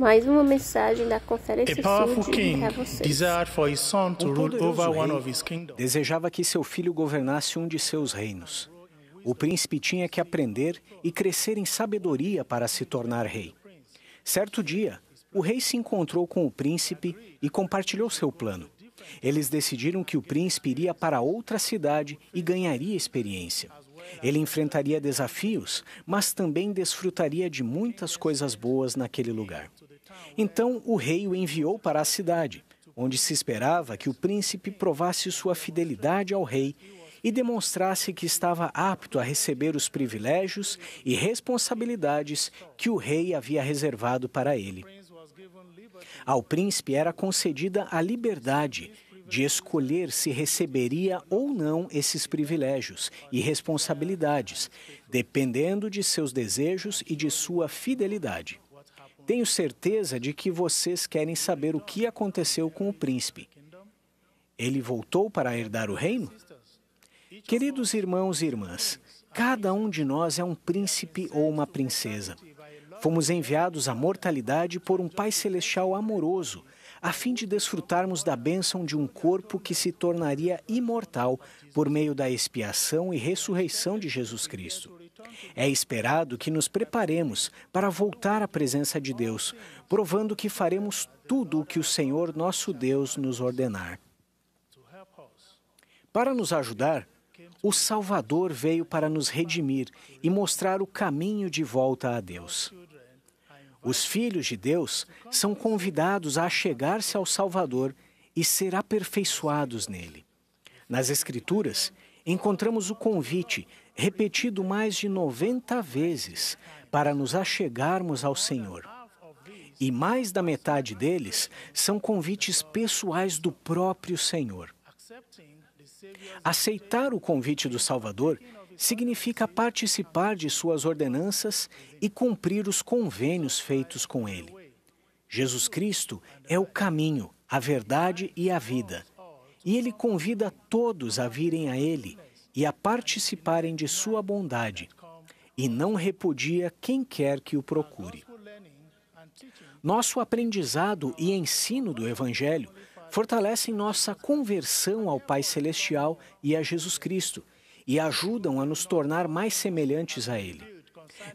Mais uma mensagem da A Conferência powerful Sul de king a vocês. desired for his son to Um rule poderoso over one rei of his kingdoms. desejava que seu filho governasse um de seus reinos. O príncipe tinha que aprender e crescer em sabedoria para se tornar rei. Certo dia, o rei se encontrou com o príncipe e compartilhou seu plano. Eles decidiram que o príncipe iria para outra cidade e ganharia experiência. Ele enfrentaria desafios, mas também desfrutaria de muitas coisas boas naquele lugar. Então, o rei o enviou para a cidade, onde se esperava que o príncipe provasse sua fidelidade ao rei e demonstrasse que estava apto a receber os privilégios e responsabilidades que o rei havia reservado para ele. Ao príncipe era concedida a liberdade de escolher se receberia ou não esses privilégios e responsabilidades, dependendo de seus desejos e de sua fidelidade. Tenho certeza de que vocês querem saber o que aconteceu com o príncipe. Ele voltou para herdar o reino? Queridos irmãos e irmãs, cada um de nós é um príncipe ou uma princesa. Fomos enviados à mortalidade por um Pai Celestial amoroso, a fim de desfrutarmos da bênção de um corpo que se tornaria imortal por meio da expiação e ressurreição de Jesus Cristo. É esperado que nos preparemos para voltar à presença de Deus, provando que faremos tudo o que o Senhor nosso Deus nos ordenar. Para nos ajudar, o Salvador veio para nos redimir e mostrar o caminho de volta a Deus. Os filhos de Deus são convidados a chegar-se ao Salvador e ser aperfeiçoados nele. Nas Escrituras, encontramos o convite, repetido mais de 90 vezes, para nos achegarmos ao Senhor. E mais da metade deles são convites pessoais do próprio Senhor. Aceitar o convite do Salvador significa participar de suas ordenanças e cumprir os convênios feitos com ele. Jesus Cristo é o caminho, a verdade e a vida, e ele convida todos a virem a ele e a participarem de sua bondade, e não repudia quem quer que o procure. Nosso aprendizado e ensino do Evangelho fortalecem nossa conversão ao Pai Celestial e a Jesus Cristo e ajudam a nos tornar mais semelhantes a Ele.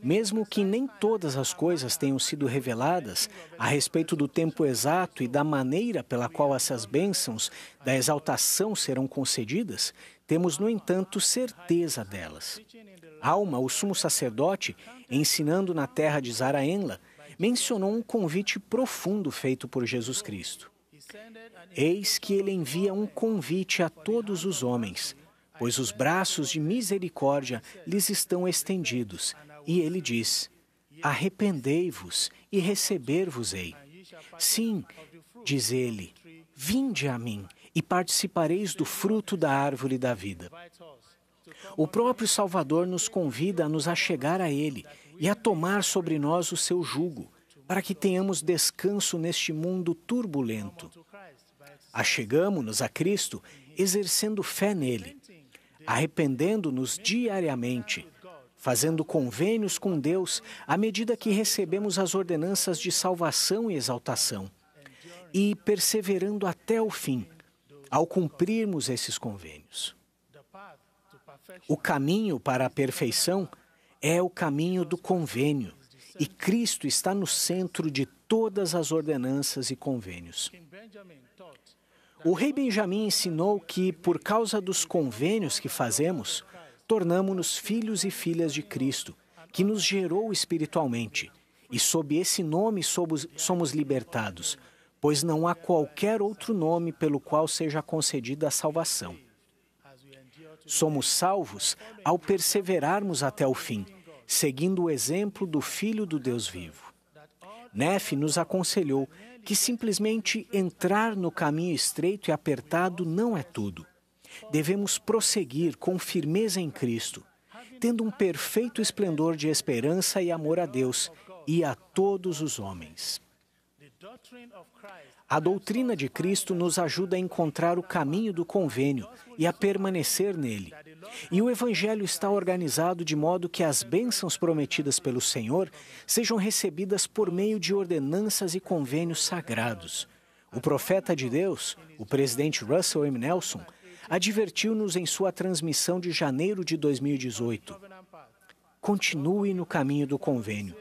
Mesmo que nem todas as coisas tenham sido reveladas a respeito do tempo exato e da maneira pela qual essas bênçãos da exaltação serão concedidas, temos, no entanto, certeza delas. Alma, o sumo sacerdote, ensinando na terra de Zaraenla, mencionou um convite profundo feito por Jesus Cristo. Eis que ele envia um convite a todos os homens, pois os braços de misericórdia lhes estão estendidos. E ele diz: arrependei-vos e receber-vos-ei. Sim, diz ele, vinde a mim e participareis do fruto da árvore da vida. O próprio Salvador nos convida a nos achegar a ele e a tomar sobre nós o seu jugo, para que tenhamos descanso neste mundo turbulento. Achegamo-nos a Cristo exercendo fé nele, arrependendo-nos diariamente, fazendo convênios com Deus à medida que recebemos as ordenanças de salvação e exaltação, e perseverando até o fim, ao cumprirmos esses convênios. O caminho para a perfeição é o caminho do convênio, e Cristo está no centro de todas as ordenanças e convênios. O rei Benjamim ensinou que, por causa dos convênios que fazemos, tornamo-nos filhos e filhas de Cristo, que nos gerou espiritualmente, e sob esse nome somos libertados, pois não há qualquer outro nome pelo qual seja concedida a salvação. Somos salvos ao perseverarmos até o fim, seguindo o exemplo do Filho do Deus vivo. Nefe nos aconselhou que simplesmente entrar no caminho estreito e apertado não é tudo. Devemos prosseguir com firmeza em Cristo, tendo um perfeito esplendor de esperança e amor a Deus e a todos os homens. A doutrina de Cristo nos ajuda a encontrar o caminho do convênio e a permanecer nele. E o Evangelho está organizado de modo que as bênçãos prometidas pelo Senhor sejam recebidas por meio de ordenanças e convênios sagrados. O profeta de Deus, o presidente Russell M. Nelson, advertiu-nos em sua transmissão de janeiro de 2018. Continue no caminho do convênio.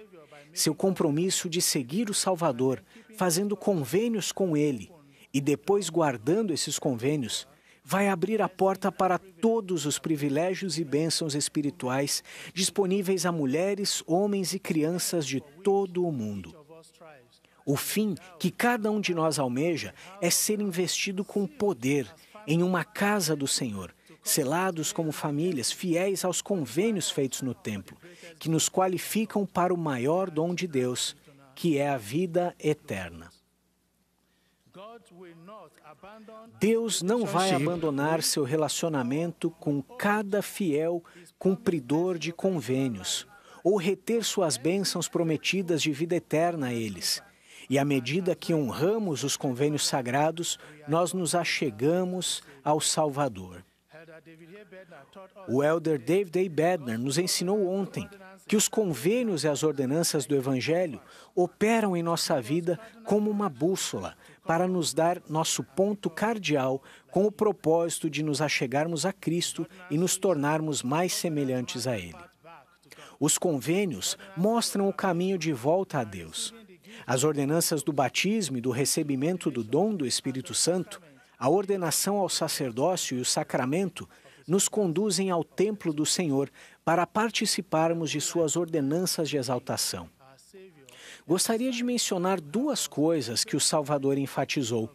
Seu compromisso de seguir o Salvador, fazendo convênios com Ele e depois guardando esses convênios, vai abrir a porta para todos os privilégios e bênçãos espirituais disponíveis a mulheres, homens e crianças de todo o mundo. O fim que cada um de nós almeja é ser investido com poder em uma casa do Senhor, selados como famílias, fiéis aos convênios feitos no templo, que nos qualificam para o maior dom de Deus, que é a vida eterna. Deus não vai abandonar seu relacionamento com cada fiel cumpridor de convênios, ou reter suas bênçãos prometidas de vida eterna a eles. E à medida que honramos os convênios sagrados, nós nos achegamos ao Salvador. O elder David A. Bednar nos ensinou ontem que os convênios e as ordenanças do Evangelho operam em nossa vida como uma bússola para nos dar nosso ponto cardeal com o propósito de nos achegarmos a Cristo e nos tornarmos mais semelhantes a Ele. Os convênios mostram o caminho de volta a Deus. As ordenanças do batismo e do recebimento do dom do Espírito Santo, a ordenação ao sacerdócio e o sacramento, nos conduzem ao templo do Senhor para participarmos de suas ordenanças de exaltação. Gostaria de mencionar duas coisas que o Salvador enfatizou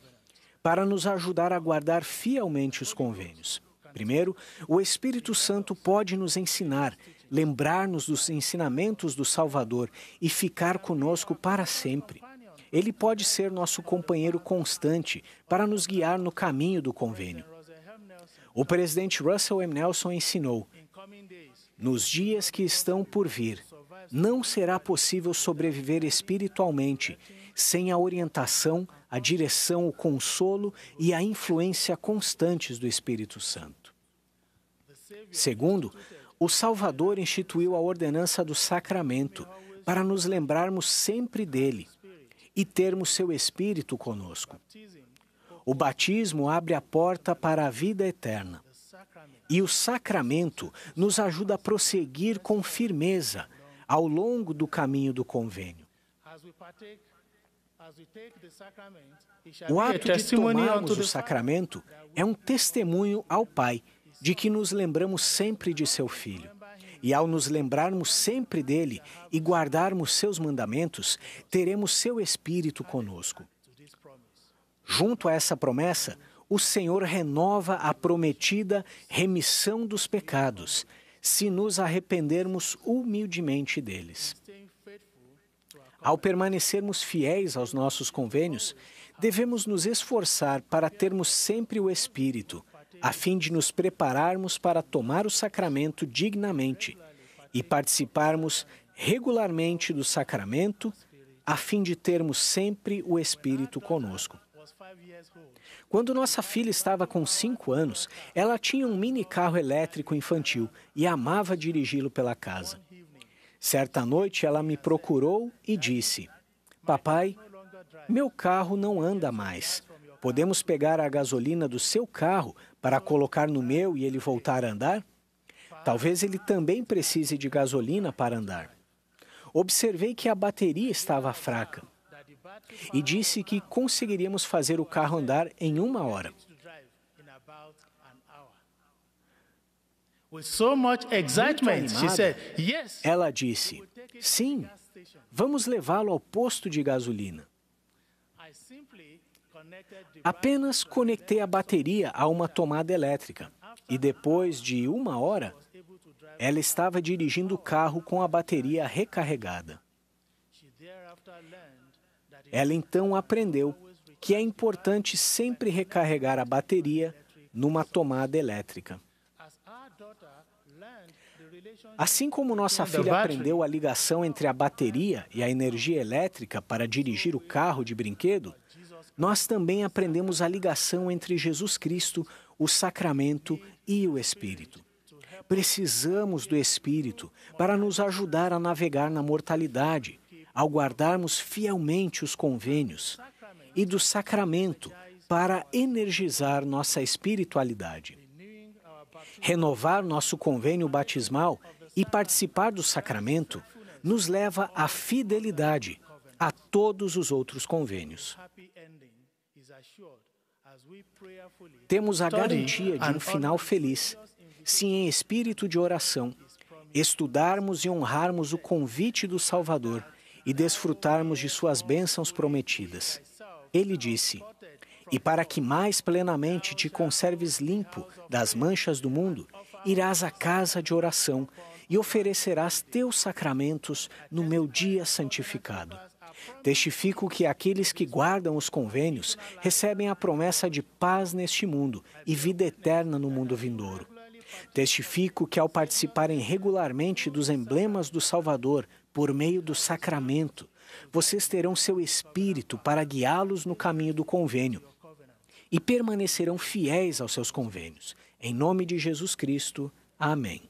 para nos ajudar a guardar fielmente os convênios. Primeiro, o Espírito Santo pode nos ensinar, lembrar-nos dos ensinamentos do Salvador e ficar conosco para sempre. Ele pode ser nosso companheiro constante para nos guiar no caminho do convênio. O presidente Russell M. Nelson ensinou: nos dias que estão por vir, não será possível sobreviver espiritualmente sem a orientação, a direção, o consolo e a influência constantes do Espírito Santo. Segundo, o Salvador instituiu a ordenança do sacramento para nos lembrarmos sempre dele e termos seu Espírito conosco. O batismo abre a porta para a vida eterna. E o sacramento nos ajuda a prosseguir com firmeza ao longo do caminho do convênio. O ato de tomarmos o sacramento é um testemunho ao Pai de que nos lembramos sempre de seu Filho. E ao nos lembrarmos sempre dele e guardarmos seus mandamentos, teremos seu Espírito conosco. Junto a essa promessa, o Senhor renova a prometida remissão dos pecados, se nos arrependermos humildemente deles. Ao permanecermos fiéis aos nossos convênios, devemos nos esforçar para termos sempre o Espírito, a fim de nos prepararmos para tomar o sacramento dignamente e participarmos regularmente do sacramento, a fim de termos sempre o Espírito conosco. Quando nossa filha estava com 5 anos, ela tinha um mini carro elétrico infantil e amava dirigi-lo pela casa. Certa noite, ela me procurou e disse: "Papai, meu carro não anda mais. Podemos pegar a gasolina do seu carro para colocar no meu e ele voltar a andar? Talvez ele também precise de gasolina para andar." Observei que a bateria estava fraca e disse que conseguiríamos fazer o carro andar em 1 hora. Muito animada, ela disse: "Sim, vamos levá-lo ao posto de gasolina." Apenas conectei a bateria a uma tomada elétrica e depois de 1 hora, ela estava dirigindo o carro com a bateria recarregada. Ela então aprendeu que é importante sempre recarregar a bateria numa tomada elétrica. Assim como nossa filha aprendeu a ligação entre a bateria e a energia elétrica para dirigir o carro de brinquedo, nós também aprendemos a ligação entre Jesus Cristo, o sacramento e o Espírito. Precisamos do Espírito para nos ajudar a navegar na mortalidade, ao guardarmos fielmente os convênios, e do sacramento para energizar nossa espiritualidade. Renovar nosso convênio batismal e participar do sacramento nos leva à fidelidade a todos os outros convênios. Temos a garantia de um final feliz, se em espírito de oração estudarmos e honrarmos o convite do Salvador e desfrutarmos de suas bênçãos prometidas. Ele disse: "E para que mais plenamente te conserves limpo das manchas do mundo, irás à casa de oração e oferecerás teus sacramentos no meu dia santificado." Testifico que aqueles que guardam os convênios recebem a promessa de paz neste mundo e vida eterna no mundo vindouro. Testifico que, ao participarem regularmente dos emblemas do Salvador por meio do sacramento, vocês terão seu Espírito para guiá-los no caminho do convênio e permanecerão fiéis aos seus convênios. Em nome de Jesus Cristo. Amém.